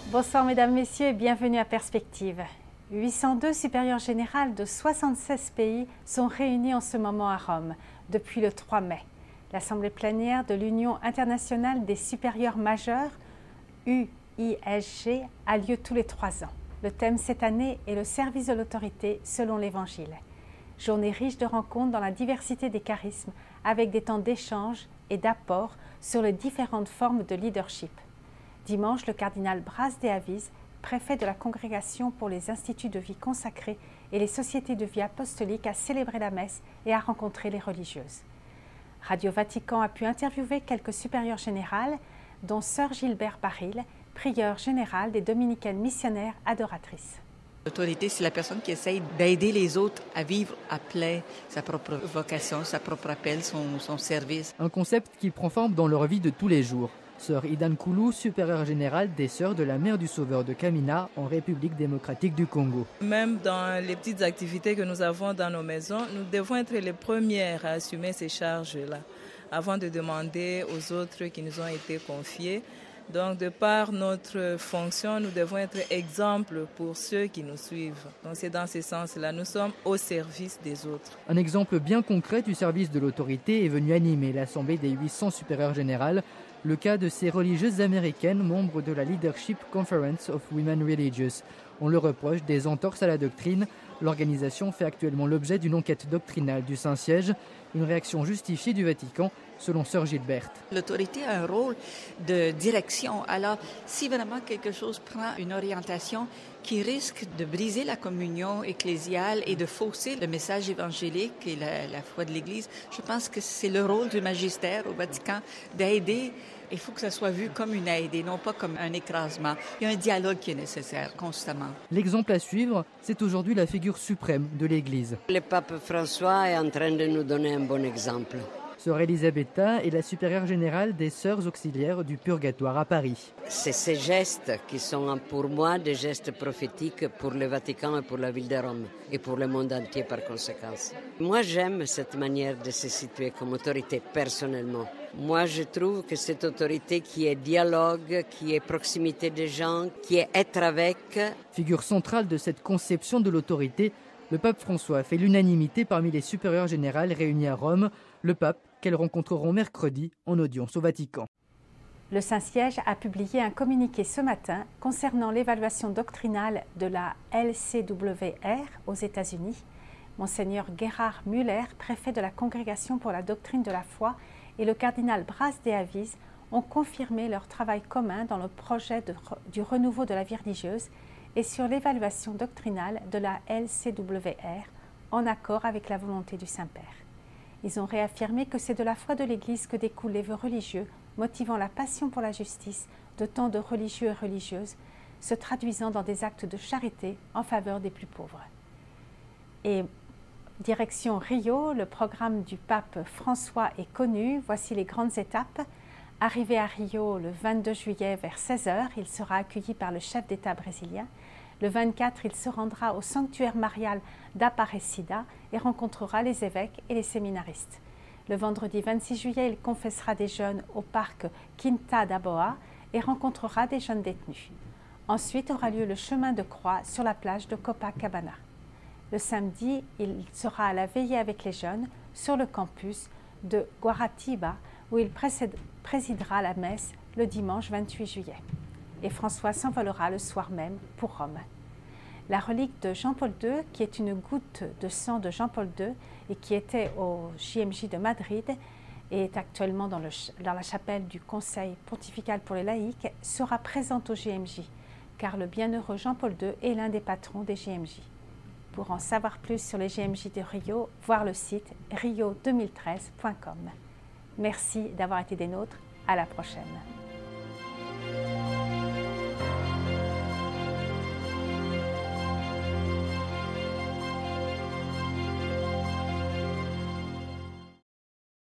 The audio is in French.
Bonsoir mesdames, messieurs et bienvenue à Perspective. 802 supérieurs générales de 76 pays sont réunis en ce moment à Rome depuis le 3 mai. L'Assemblée plénière de l'Union internationale des supérieurs majeurs, UISG, a lieu tous les 3 ans. Le thème cette année est le service de l'autorité selon l'Évangile. Journée riche de rencontres dans la diversité des charismes avec des temps d'échange et d'apport sur les différentes formes de leadership. Dimanche, le cardinal Bras de Aviz, préfet de la Congrégation pour les instituts de vie consacrés et les sociétés de vie apostolique, a célébré la messe et a rencontré les religieuses. Radio Vatican a pu interviewer quelques supérieures générales, dont Sœur Gilbert Baril, prieur général des dominicaines missionnaires adoratrices. L'autorité, c'est la personne qui essaye d'aider les autres à vivre à plein sa propre vocation, sa propre appel, son service. Un concept qui prend forme dans leur vie de tous les jours. Sœur Idan Koulou, supérieure générale des Sœurs de la Mère du Sauveur de Kamina en République démocratique du Congo. Même dans les petites activités que nous avons dans nos maisons, nous devons être les premières à assumer ces charges-là, avant de demander aux autres qui nous ont été confiées. Donc, de par notre fonction, nous devons être exemples pour ceux qui nous suivent. Donc, c'est dans ce sens-là, nous sommes au service des autres. Un exemple bien concret du service de l'autorité est venu animer l'Assemblée des 800 supérieures générales, le cas de ces religieuses américaines, membres de la Leadership Conference of Women Religious. On leur reproche des entorses à la doctrine. L'organisation fait actuellement l'objet d'une enquête doctrinale du Saint-Siège, une réaction justifiée du Vatican, selon Sœur Gilberte. L'autorité a un rôle de direction. Alors, si vraiment quelque chose prend une orientation qui risque de briser la communion ecclésiale et de fausser le message évangélique et la foi de l'Église, je pense que c'est le rôle du magistère au Vatican d'aider. Il faut que ça soit vu comme une aide et non pas comme un écrasement. Il y a un dialogue qui est nécessaire constamment. L'exemple à suivre, c'est aujourd'hui la figure suprême de l'Église. Le pape François est en train de nous donner un bon exemple. Sœur Elisabetta est la supérieure générale des Sœurs auxiliaires du Purgatoire à Paris. C'est ces gestes qui sont pour moi des gestes prophétiques pour le Vatican et pour la ville de Rome et pour le monde entier par conséquent. Moi j'aime cette manière de se situer comme autorité personnellement. Moi je trouve que cette autorité qui est dialogue, qui est proximité des gens, qui est être avec. Figure centrale de cette conception de l'autorité, le pape François fait l'unanimité parmi les supérieures générales réunies à Rome, le pape qu'elles rencontreront mercredi en audience au Vatican. Le Saint-Siège a publié un communiqué ce matin concernant l'évaluation doctrinale de la LCWR aux États-Unis. Monseigneur Gerhard Müller, préfet de la Congrégation pour la doctrine de la foi, et le cardinal Bras de Aviz ont confirmé leur travail commun dans le projet du renouveau de la vie religieuse et sur l'évaluation doctrinale de la LCWR en accord avec la volonté du Saint-Père. Ils ont réaffirmé que c'est de la foi de l'Église que découlent les vœux religieux, motivant la passion pour la justice de tant de religieux et religieuses, se traduisant dans des actes de charité en faveur des plus pauvres. Et direction Rio, le programme du pape François est connu. Voici les grandes étapes. Arrivé à Rio le 22 juillet vers 16h, il sera accueilli par le chef d'État brésilien. Le 24, il se rendra au sanctuaire marial d'Aparecida et rencontrera les évêques et les séminaristes. Le vendredi 26 juillet, il confessera des jeunes au parc Quinta da Boa et rencontrera des jeunes détenus. Ensuite aura lieu le chemin de croix sur la plage de Copacabana. Le samedi, il sera à la veillée avec les jeunes sur le campus de Guaratiba où il présidera la messe le dimanche 28 juillet. Et François s'envolera le soir même pour Rome. La relique de Jean-Paul II, qui est une goutte de sang de Jean-Paul II et qui était au JMJ de Madrid et est actuellement dans la chapelle du Conseil pontifical pour les laïcs, sera présente au JMJ, car le bienheureux Jean-Paul II est l'un des patrons des JMJ. Pour en savoir plus sur les JMJ de Rio, voir le site rio2013.com. Merci d'avoir été des nôtres. À la prochaine.